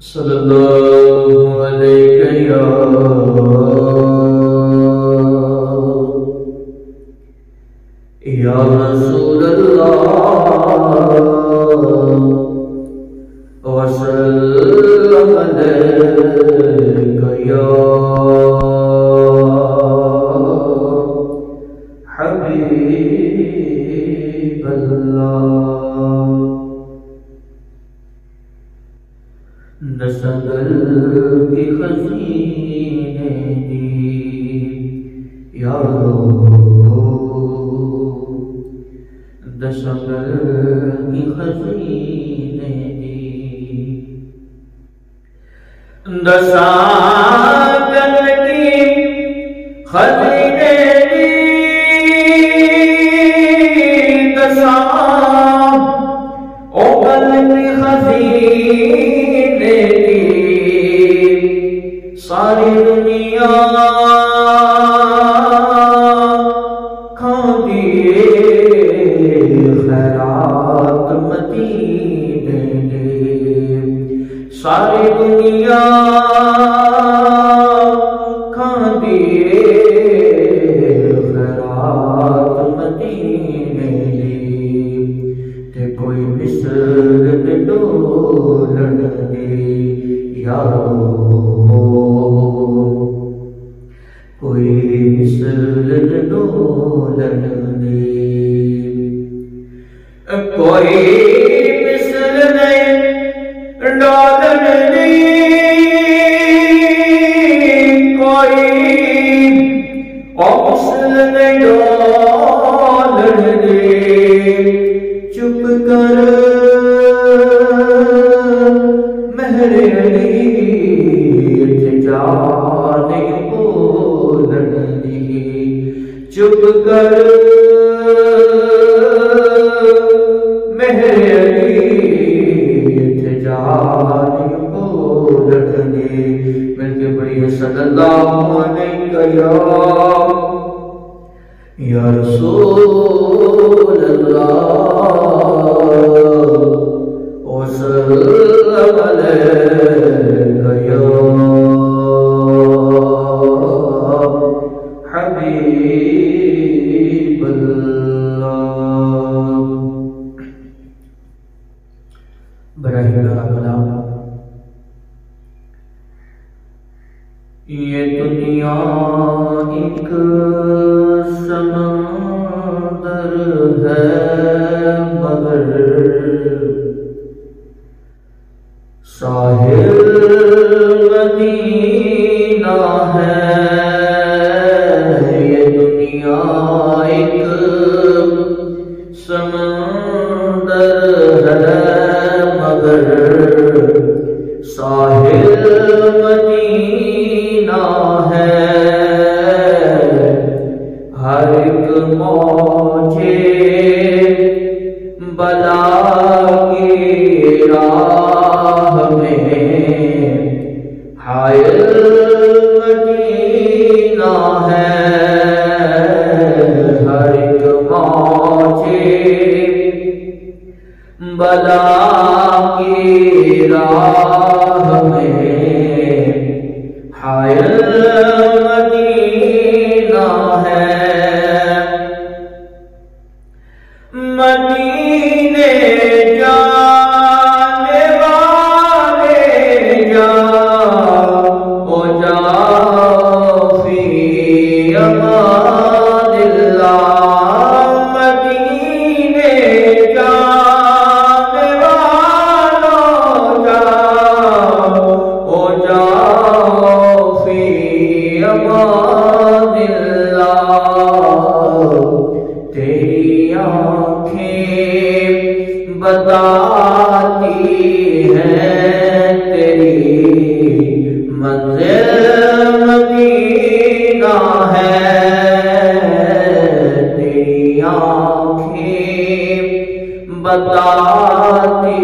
सल्लल्लाहु अलैहि या रसूलल्लाह व सल्लल्लाहु अलैहि या हबीबल्लाह। दशगल की खज़ीने दी यारो, दशगल की खज़ीने दी, दशगल की खज़ीने दी, दशगल की खज़ीने सारी दुनिया खा दिए खैरात मदीने दे, सारी दुनिया खा दिए खैरात मदीने दे, ते कोई मिस्र दे डोलन दे यारो, कोई मिसल डोलन दे, कोई मिसल डोलन दे, कोई मिसल डोलन दे, चुप कर मेरे जाने बोलन दी, चुप कर मेरे जाने बोलन दी। मिलके पढ़िए सल्लल्लाहु अलैहि या रसूलल्लाह व सल्लल्लाहु अलैहि या हबीबल्लाह। बड़ा ही प्यारा कलाम। ये दुनिया एक समंदर है मगर साहिल मदीना है। ये दुनिया एक समंदर है मगर साहिल मदीना है। हर एक मौजे बला की राह में हायल मदीना है। हर एक मौजे बला की राह में हायल मदीना है। मदीने जाने वाले जाओ फी अमानिल्लाह। मदीने जाने वालों जाओ फी अमानिल्लाह। तेरी आँखें बताती हैं तेरी मंज़िल मदीना है। तेरी आँखें बताती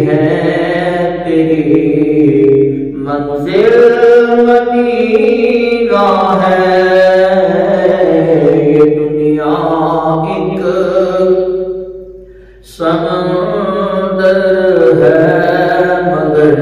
हैं तेरी मंज़िल मदीना है। ये दुनिया एक समंदर है मगर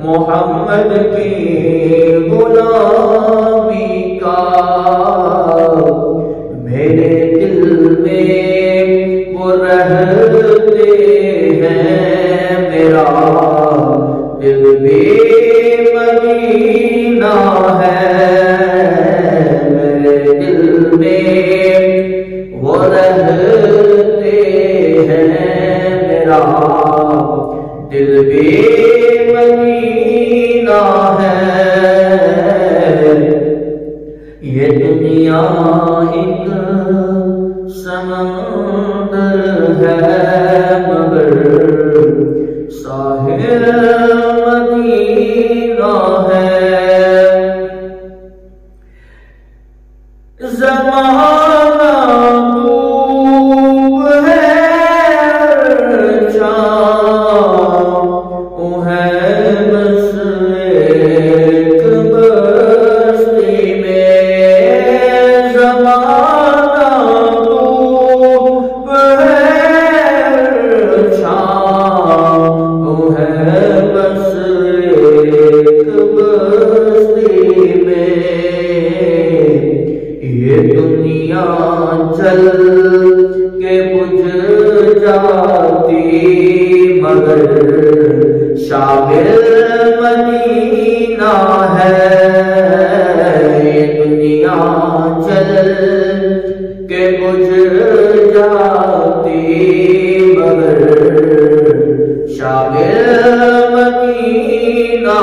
मोहम्मद की गुलामी का। मेरे दिल में वो रहते हैं, मेरा दिल भी मदीना है। मेरे दिल में वो रहते हैं, मेरा दिल भी मदीना है। ये दुनिया एक समंदर है, मगर साहिल मदीना है। ज़माना खूब है, छाँव है बस एक बस्ती में। ज़माना खूब है, छाँव है बस एक बस्ती में। ये दुनिया जल के बुझ जाती, मगर शामिल मदीना है। ये दुनिया जल के बुझ जाती, मगर शामिल मदीना